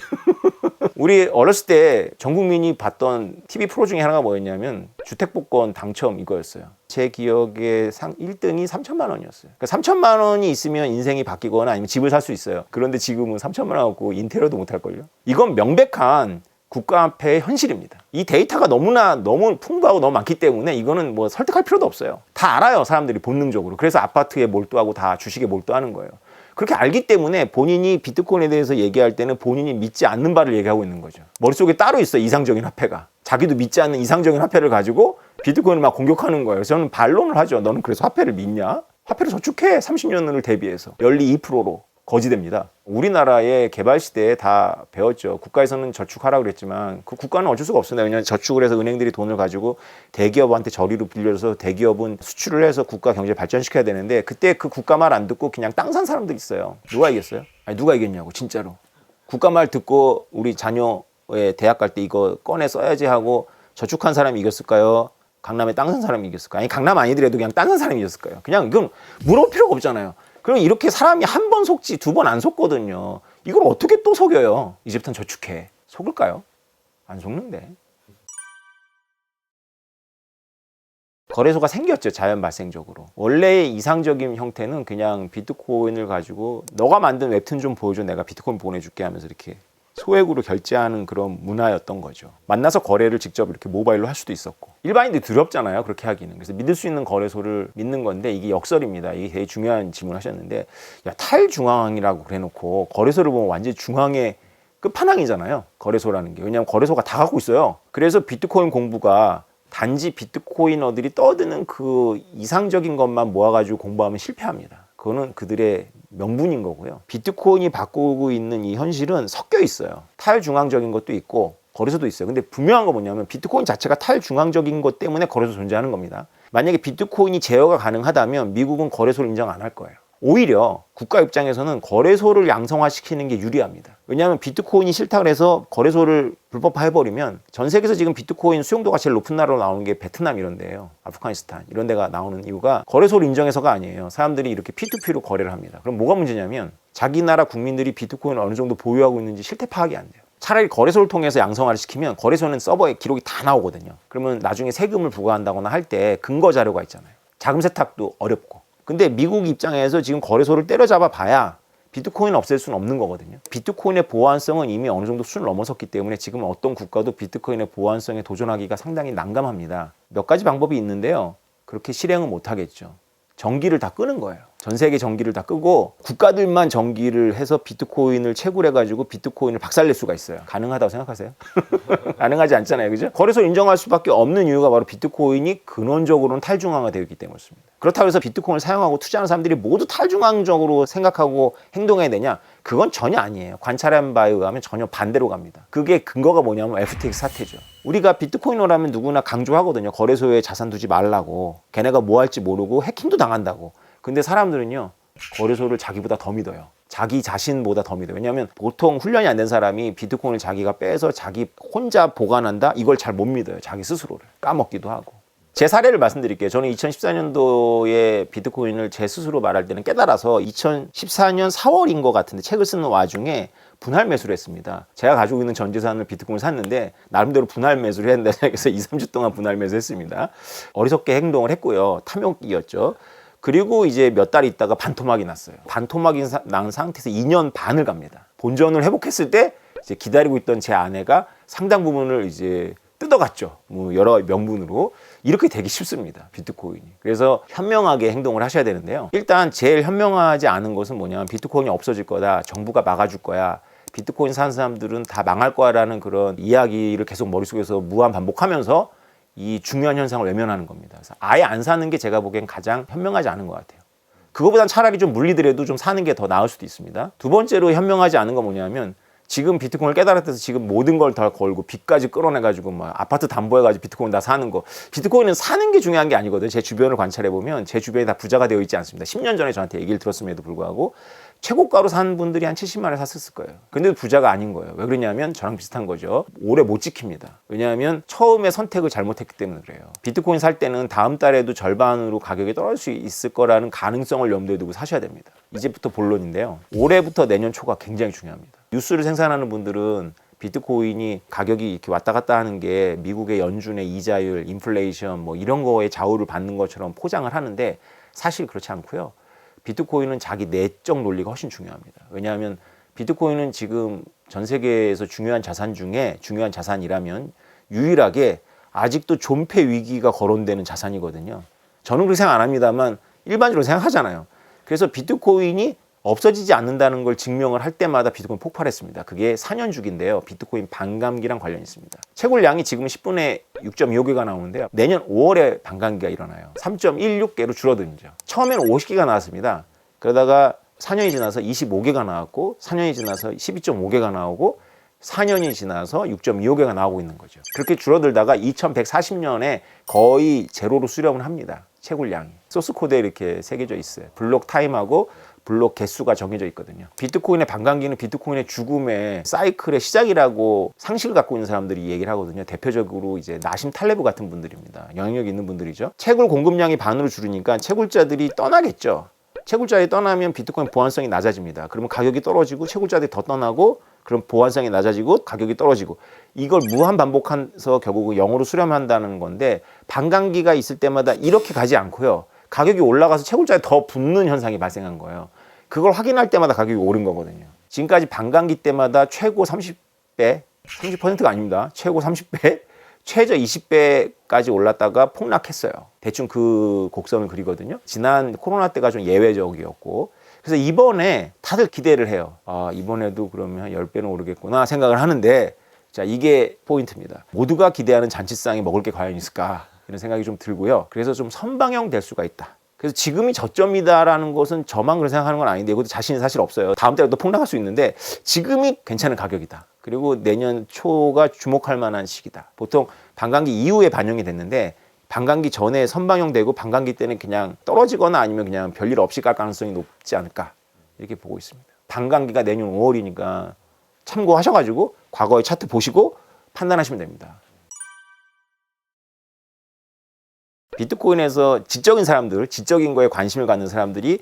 우리 어렸을 때 전 국민이 봤던 TV 프로 중에 하나가 뭐였냐면 주택복권 당첨 이거였어요. 제 기억에 1등이 3천만 원이었어요. 그러니까 3천만 원이 있으면 인생이 바뀌거나 아니면 집을 살 수 있어요. 그런데 지금은 3천만 원 갖고 인테리어도 못할걸요? 이건 명백한 국가화폐의 현실입니다. 이 데이터가 너무 풍부하고 너무 많기 때문에 이거는 뭐 설득할 필요도 없어요. 다 알아요, 사람들이 본능적으로. 그래서 아파트에 몰두하고 다 주식에 몰두하는 거예요. 그렇게 알기 때문에 본인이 비트코인에 대해서 얘기할 때는 본인이 믿지 않는 바를 얘기하고 있는 거죠. 머릿속에 따로 있어요, 이상적인 화폐가. 자기도 믿지 않는 이상적인 화폐를 가지고 비트코인을 막 공격하는 거예요. 저는 반론을 하죠. 너는 그래서 화폐를 믿냐? 화폐를 저축해. 30년을 대비해서. 연리 2%로 거지됩니다. 우리나라의 개발 시대에 다 배웠죠. 국가에서는 저축하라고 그랬지만 그 국가는 어쩔 수가 없습니다. 왜냐하면 저축을 해서 은행들이 돈을 가지고 대기업한테 저리로 빌려줘서 대기업은 수출을 해서 국가 경제를 발전시켜야 되는데 그때 그 국가 말 안 듣고 그냥 땅 산 사람들 있어요. 누가 이겼어요? 아니 누가 이겼냐고 진짜로. 국가 말 듣고 우리 자녀의 대학 갈 때 이거 꺼내 써야지 하고 저축한 사람이 이겼을까요? 강남에 땅 산 사람이 이겼을까요? 아니 강남 아니더라도 그냥 땅 산 사람이 이겼을까요? 그냥 이건 물어볼 필요가 없잖아요. 그럼 이렇게 사람이 한 번 속지 2번 안 속거든요. 이걸 어떻게 또 속여요? 이제부터는 저축해. 속을까요? 안 속는데. 거래소가 생겼죠. 자연 발생적으로. 원래의 이상적인 형태는 그냥 비트코인을 가지고 너가 만든 웹툰 좀 보여줘. 내가 비트코인 보내줄게 하면서 이렇게 소액으로 결제하는 그런 문화였던 거죠. 만나서 거래를 직접 이렇게 모바일로 할 수도 있었고. 일반인들이 두렵잖아요. 그렇게 하기는. 그래서 믿을 수 있는 거래소를 믿는 건데 이게 역설입니다. 이게 되게 중요한 질문을 하셨는데 야, 탈중앙이라고 그래놓고 거래소를 보면 완전히 중앙의 끝판왕이잖아요. 거래소라는 게. 왜냐하면 거래소가 다 갖고 있어요. 그래서 비트코인 공부가 단지 비트코이너들이 떠드는 그 이상적인 것만 모아가지고 공부하면 실패합니다. 그거는 그들의 명분인 거고요. 비트코인이 바꾸고 있는 이 현실은 섞여 있어요. 탈중앙적인 것도 있고 거래소도 있어요. 근데 분명한 건 뭐냐면 비트코인 자체가 탈중앙적인 것 때문에 거래소 존재하는 겁니다. 만약에 비트코인이 제어가 가능하다면 미국은 거래소를 인정 안 할 거예요. 오히려 국가 입장에서는 거래소를 양성화시키는 게 유리합니다. 왜냐하면 비트코인이 싫다 그래서 거래소를 불법화해버리면 전 세계에서 지금 비트코인 수용도가 제일 높은 나라로 나오는 게 베트남 이런 데예요. 아프가니스탄 이런 데가 나오는 이유가 거래소를 인정해서가 아니에요. 사람들이 이렇게 P2P로 거래를 합니다. 그럼 뭐가 문제냐면 자기 나라 국민들이 비트코인을 어느 정도 보유하고 있는지 실태 파악이 안 돼요. 차라리 거래소를 통해서 양성화를 시키면 거래소는 서버에 기록이 다 나오거든요. 그러면 나중에 세금을 부과한다거나 할 때 근거 자료가 있잖아요. 자금 세탁도 어렵고. 근데 미국 입장에서 지금 거래소를 때려잡아 봐야 비트코인을 없앨 수는 없는 거거든요. 비트코인의 보안성은 이미 어느 정도 수준을 넘어섰기 때문에 지금 어떤 국가도 비트코인의 보안성에 도전하기가 상당히 난감합니다. 몇 가지 방법이 있는데요. 그렇게 실행은 못 하겠죠. 전기를 다 끄는 거예요. 전 세계 전기를 다 끄고 국가들만 전기를 해서 비트코인을 채굴해가지고 비트코인을 박살낼 수가 있어요. 가능하다고 생각하세요? 가능하지 않잖아요. 그죠? 거래소 인정할 수밖에 없는 이유가 바로 비트코인이 근원적으로는 탈중앙화되어 있기 때문이었습니다. 그렇다고 해서 비트코인을 사용하고 투자하는 사람들이 모두 탈중앙적으로 생각하고 행동해야 되냐? 그건 전혀 아니에요. 관찰한 바에 의하면 전혀 반대로 갑니다. 그게 근거가 뭐냐면 FTX 사태죠. 우리가 비트코이너라면 누구나 강조하거든요. 거래소에 자산 두지 말라고. 걔네가 뭐 할지 모르고 해킹도 당한다고. 근데 사람들은요, 거래소를 자기보다 더 믿어요. 자기 자신보다 더 믿어요. 왜냐하면 보통 훈련이 안 된 사람이 비트코인을 자기가 빼서 자기 혼자 보관한다? 이걸 잘 못 믿어요. 자기 스스로를. 까먹기도 하고. 제 사례를 말씀드릴게요. 저는 2014년도에 비트코인을 제 스스로 말할 때는 깨달아서 2014년 4월인 것 같은데 책을 쓰는 와중에 분할 매수를 했습니다. 제가 가지고 있는 전 재산을 비트코인을 샀는데 나름대로 분할 매수를 했는데 그래서 2, 3주 동안 분할 매수했습니다. 어리석게 행동을 했고요. 탐욕이었죠. 그리고 이제 몇 달 있다가 반토막이 났어요. 반토막이 난 상태에서 2년 반을 갑니다. 본전을 회복했을 때 이제 기다리고 있던 제 아내가 상당 부분을 이제 뜯어갔죠. 뭐 여러 명분으로. 이렇게 되기 쉽습니다. 비트코인이. 그래서 현명하게 행동을 하셔야 되는데요. 일단 제일 현명하지 않은 것은 뭐냐면 비트코인이 없어질 거다. 정부가 막아줄 거야. 비트코인 사는 사람들은 다 망할 거야라는 그런 이야기를 계속 머릿속에서 무한 반복하면서 이 중요한 현상을 외면하는 겁니다. 그래서 아예 안 사는 게 제가 보기엔 가장 현명하지 않은 것 같아요. 그거보단 차라리 좀 물리더라도 좀 사는 게 더 나을 수도 있습니다. 두 번째로 현명하지 않은 건 뭐냐면 지금 비트코인을 깨달았다서 지금 모든 걸 다 걸고 빚까지 끌어내가지고 막 아파트 담보해가지고 비트코인 다 사는 거. 비트코인은 사는 게 중요한 게 아니거든요. 제 주변을 관찰해보면 제 주변에 다 부자가 되어 있지 않습니다. 10년 전에 저한테 얘기를 들었음에도 불구하고 최고가로 산 분들이 한 70만 원에 샀을 거예요. 근데 부자가 아닌 거예요. 왜 그러냐면 저랑 비슷한 거죠. 오래 못 지킵니다. 왜냐하면 처음에 선택을 잘못했기 때문에 그래요. 비트코인 살 때는 다음 달에도 절반으로 가격이 떨어질 수 있을 거라는 가능성을 염두에 두고 사셔야 됩니다. 이제부터 본론인데요. 올해부터 내년 초가 굉장히 중요합니다. 뉴스를 생산하는 분들은 비트코인이 가격이 이렇게 왔다 갔다 하는 게 미국의 연준의 이자율, 인플레이션 뭐 이런 거에 좌우를 받는 것처럼 포장을 하는데 사실 그렇지 않고요. 비트코인은 자기 내적 논리가 훨씬 중요합니다. 왜냐하면 비트코인은 지금 전 세계에서 중요한 자산 중에 중요한 자산이라면 유일하게 아직도 존폐 위기가 거론되는 자산이거든요. 저는 그렇게 생각 안 합니다만 일반적으로 생각하잖아요. 그래서 비트코인이 없어지지 않는다는 걸 증명을 할 때마다 비트코인 폭발했습니다. 그게 4년 주기인데요. 비트코인 반감기랑 관련이 있습니다. 채굴량이 지금 10분에 6.25개가 나오는데요. 내년 5월에 반감기가 일어나요. 3.16개로 줄어들죠. 처음에는 50개가 나왔습니다. 그러다가 4년이 지나서 25개가 나왔고 4년이 지나서 12.5개가 나오고 4년이 지나서 6.25개가 나오고 있는 거죠. 그렇게 줄어들다가 2140년에 거의 제로로 수렴을 합니다. 채굴량이. 소스 코드에 이렇게 새겨져 있어요. 블록 타임하고 블록 개수가 정해져 있거든요. 비트코인의 반감기는 비트코인의 죽음의 사이클의 시작이라고 상식을 갖고 있는 사람들이 얘기를 하거든요. 대표적으로 이제 나심 탈레브 같은 분들입니다. 영향력 있는 분들이죠. 채굴 공급량이 반으로 줄으니까 채굴자들이 떠나겠죠. 채굴자들이 떠나면 비트코인 보안성이 낮아집니다. 그러면 가격이 떨어지고 채굴자들이 더 떠나고 그럼 보안성이 낮아지고 가격이 떨어지고 이걸 무한 반복해서 결국은 0으로 수렴한다는 건데 반감기가 있을 때마다 이렇게 가지 않고요. 가격이 올라가서 채굴자에 더 붙는 현상이 발생한 거예요. 그걸 확인할 때마다 가격이 오른 거거든요. 지금까지 반감기 때마다 최고 30배, 30%가 아닙니다. 최고 30배, 최저 20배까지 올랐다가 폭락했어요. 대충 그 곡선을 그리거든요. 지난 코로나 때가 좀 예외적이었고 그래서 이번에 다들 기대를 해요. 아, 이번에도 그러면 한 10배는 오르겠구나 생각을 하는데 자, 이게 포인트입니다. 모두가 기대하는 잔치상에 먹을 게 과연 있을까? 이런 생각이 좀 들고요. 그래서 좀 선방형 될 수가 있다. 그래서 지금이 저점이다라는 것은 저만 그렇게 생각하는 건 아닌데 이것도 자신이 사실 없어요. 다음 달에 또 폭락할 수 있는데 지금이 괜찮은 가격이다. 그리고 내년 초가 주목할 만한 시기다. 보통 반감기 이후에 반영이 됐는데 반감기 전에 선방형 되고 반감기 때는 그냥 떨어지거나 아니면 그냥 별일 없이 갈 가능성이 높지 않을까 이렇게 보고 있습니다. 반감기가 내년 5월이니까 참고하셔가지고 과거의 차트 보시고 판단하시면 됩니다. 비트코인에서 지적인 사람들, 지적인 거에 관심을 갖는 사람들이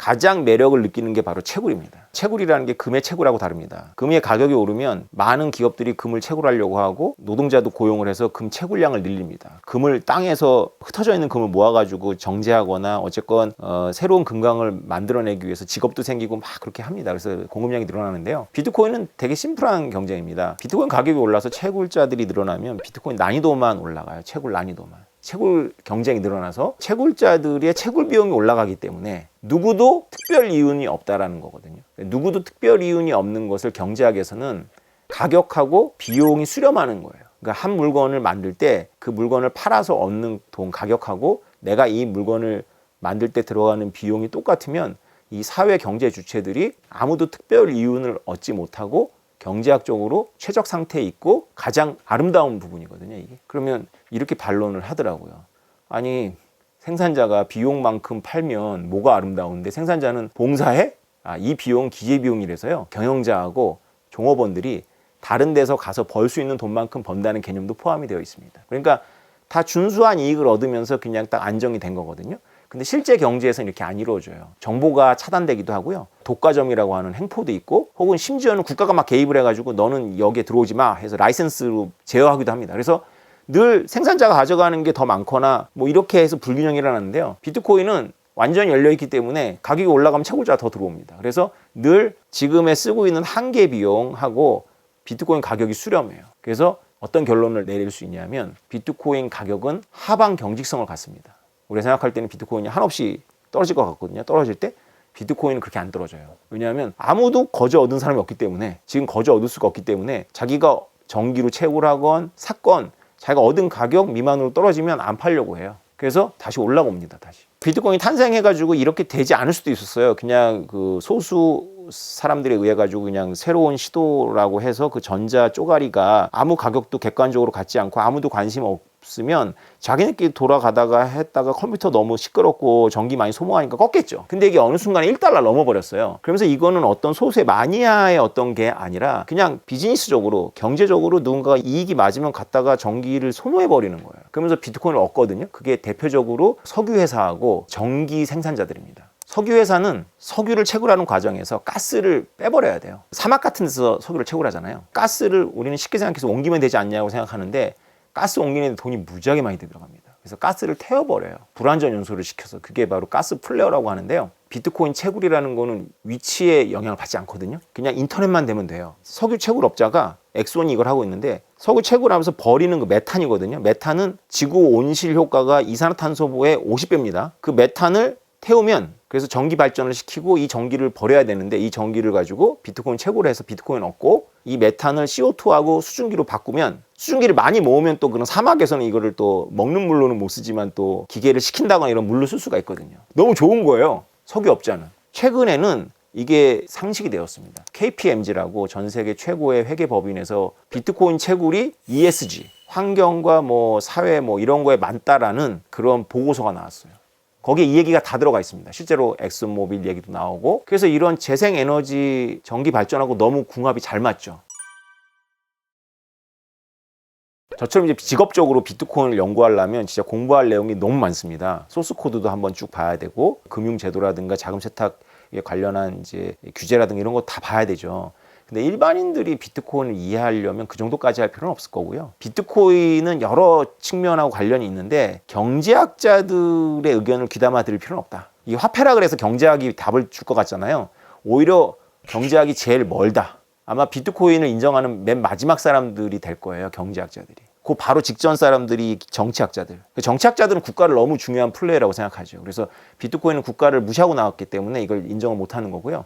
가장 매력을 느끼는 게 바로 채굴입니다. 채굴이라는 게 금의 채굴하고 다릅니다. 금의 가격이 오르면 많은 기업들이 금을 채굴하려고 하고 노동자도 고용을 해서 금 채굴량을 늘립니다. 금을 땅에서 흩어져 있는 금을 모아가지고 정제하거나 어쨌건 새로운 금강을 만들어내기 위해서 직업도 생기고 막 그렇게 합니다. 그래서 공급량이 늘어나는데요. 비트코인은 되게 심플한 경쟁입니다. 비트코인 가격이 올라서 채굴자들이 늘어나면 비트코인 난이도만 올라가요. 채굴 난이도만. 채굴 경쟁이 늘어나서 채굴자들의 채굴 비용이 올라가기 때문에 누구도 특별 이윤이 없다라는 거거든요. 누구도 특별 이윤이 없는 것을 경제학에서는 가격하고 비용이 수렴하는 거예요. 그러니까 한 물건을 만들 때 그 물건을 팔아서 얻는 돈 가격하고 내가 이 물건을 만들 때 들어가는 비용이 똑같으면 이 사회 경제 주체들이 아무도 특별 이윤을 얻지 못하고 경제학적으로 최적 상태에 있고 가장 아름다운 부분이거든요, 이게. 그러면 이렇게 반론을 하더라고요. 아니, 생산자가 비용만큼 팔면 뭐가 아름다운데 생산자는 봉사해? 이 비용 기재비용이라서요. 경영자하고 종업원들이 다른 데서 가서 벌 수 있는 돈만큼 번다는 개념도 포함이 되어 있습니다. 그러니까 다 준수한 이익을 얻으면서 그냥 딱 안정이 된 거거든요. 근데 실제 경제에서는 이렇게 안 이루어져요. 정보가 차단되기도 하고요. 독과점이라고 하는 행포도 있고 혹은 심지어는 국가가 막 개입을 해가지고 너는 여기에 들어오지 마 해서 라이센스로 제어하기도 합니다. 그래서 늘 생산자가 가져가는 게 더 많거나 뭐 이렇게 해서 불균형이 일어나는데요. 비트코인은 완전히 열려있기 때문에 가격이 올라가면 채굴자가 더 들어옵니다. 그래서 늘 지금에 쓰고 있는 한계 비용하고 비트코인 가격이 수렴해요. 그래서 어떤 결론을 내릴 수 있냐면 비트코인 가격은 하방 경직성을 갖습니다. 우리가 생각할 때는 비트코인이 한없이 떨어질 것 같거든요. 떨어질 때 비트코인은 그렇게 안 떨어져요. 왜냐하면 아무도 거저 얻은 사람이 없기 때문에 지금 거저 얻을 수가 없기 때문에 자기가 정기로 채굴하건 샀건 자기가 얻은 가격 미만으로 떨어지면 안 팔려고 해요. 그래서 다시 올라옵니다. 다시. 비트코인이 탄생해가지고 이렇게 되지 않을 수도 있었어요. 그냥 그 소수 사람들에 의해 가지고 그냥 새로운 시도라고 해서 그 전자 쪼가리가 아무 가격도 객관적으로 갖지 않고 아무도 관심 없으면 자기네끼리 돌아가다가 했다가 컴퓨터 너무 시끄럽고 전기 많이 소모하니까 껐겠죠. 근데 이게 어느 순간에 1달러 넘어버렸어요. 그러면서 이거는 어떤 소수의 마니아의 어떤 게 아니라 그냥 비즈니스적으로 경제적으로 누군가가 이익이 맞으면 갖다가 전기를 소모해버리는 거예요. 그러면서 비트코인을 얻거든요. 그게 대표적으로 석유회사하고 전기 생산자들입니다. 석유회사는 석유를 채굴하는 과정에서 가스를 빼버려야 돼요. 사막 같은 데서 석유를 채굴하잖아요. 가스를 우리는 쉽게 생각해서 옮기면 되지 않냐고 생각하는데 가스 옮기는 데 돈이 무지하게 많이 들어갑니다. 그래서 가스를 태워버려요. 불완전 연소를 시켜서. 그게 바로 가스 플레어라고 하는데요. 비트코인 채굴이라는 거는 위치에 영향을 받지 않거든요. 그냥 인터넷만 되면 돼요. 석유 채굴업자가 엑손이 이걸 하고 있는데 석유 채굴하면서 버리는 그 메탄이거든요. 메탄은 지구 온실 효과가 이산화탄소의 50배입니다. 그 메탄을 태우면 그래서 전기 발전을 시키고 이 전기를 버려야 되는데 이 전기를 가지고 비트코인 채굴을 해서 비트코인 얻고 이 메탄을 CO2하고 수증기로 바꾸면 수증기를 많이 모으면 또 그런 사막에서는 이거를 또 먹는 물로는 못 쓰지만 또 기계를 시킨다거나 이런 물로 쓸 수가 있거든요. 너무 좋은 거예요. 석유업자는. 최근에는 이게 상식이 되었습니다. KPMG라고 전 세계 최고의 회계법인에서 비트코인 채굴이 ESG, 환경과 뭐 사회 뭐 이런 거에 맞다라는 그런 보고서가 나왔어요. 거기에 이 얘기가 다 들어가 있습니다. 실제로 엑슨모빌 얘기도 나오고 그래서 이런 재생에너지 전기 발전하고 너무 궁합이 잘 맞죠. 저처럼 이제 직업적으로 비트코인을 연구하려면 진짜 공부할 내용이 너무 많습니다. 소스 코드도 한번 쭉 봐야 되고 금융제도라든가 자금 세탁에 관련한 이제 규제라든가 이런 거 다 봐야 되죠. 근데 일반인들이 비트코인을 이해하려면 그 정도까지 할 필요는 없을 거고요. 비트코인은 여러 측면하고 관련이 있는데 경제학자들의 의견을 귀담아 들을 필요는 없다. 이 화폐라 그래서 경제학이 답을 줄 것 같잖아요. 오히려 경제학이 제일 멀다. 아마 비트코인을 인정하는 맨 마지막 사람들이 될 거예요. 경제학자들이. 그 바로 직전 사람들이 정치학자들. 정치학자들은 국가를 너무 중요한 플레이라고 생각하죠. 그래서 비트코인은 국가를 무시하고 나왔기 때문에 이걸 인정을 못하는 거고요.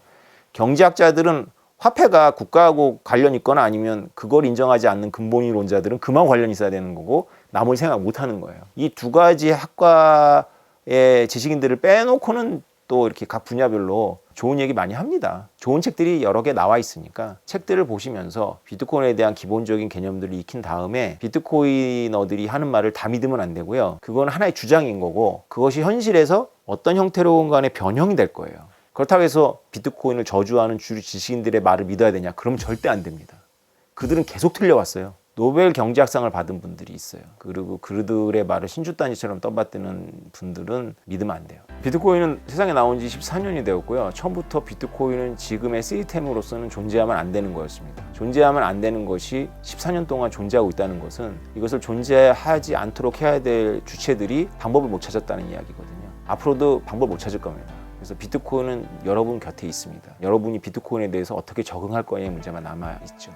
경제학자들은 화폐가 국가하고 관련 있거나 아니면 그걸 인정하지 않는 근본이론자들은 그만 관련이 있어야 되는 거고 나머지 생각 못 하는 거예요. 이 두 가지 학과의 지식인들을 빼놓고는 또 이렇게 각 분야별로 좋은 얘기 많이 합니다. 좋은 책들이 여러 개 나와 있으니까 책들을 보시면서 비트코인에 대한 기본적인 개념들을 익힌 다음에 비트코이너들이 하는 말을 다 믿으면 안 되고요. 그건 하나의 주장인 거고 그것이 현실에서 어떤 형태로건 간에 변형이 될 거예요. 그렇다고 해서 비트코인을 저주하는 주류 지식인들의 말을 믿어야 되냐? 그러면 절대 안 됩니다. 그들은 계속 틀려왔어요. 노벨 경제학상을 받은 분들이 있어요. 그리고 그들의 말을 신주단지처럼 떠받드는 분들은 믿으면 안 돼요. 비트코인은 세상에 나온 지 14년이 되었고요. 처음부터 비트코인은 지금의 시스템으로서는 존재하면 안 되는 거였습니다. 존재하면 안 되는 것이 14년 동안 존재하고 있다는 것은 이것을 존재하지 않도록 해야 될 주체들이 방법을 못 찾았다는 이야기거든요. 앞으로도 방법을 못 찾을 겁니다. 그래서 비트코인은 여러분 곁에 있습니다. 여러분이 비트코인에 대해서 어떻게 적응할 거냐의 문제만 남아 있죠.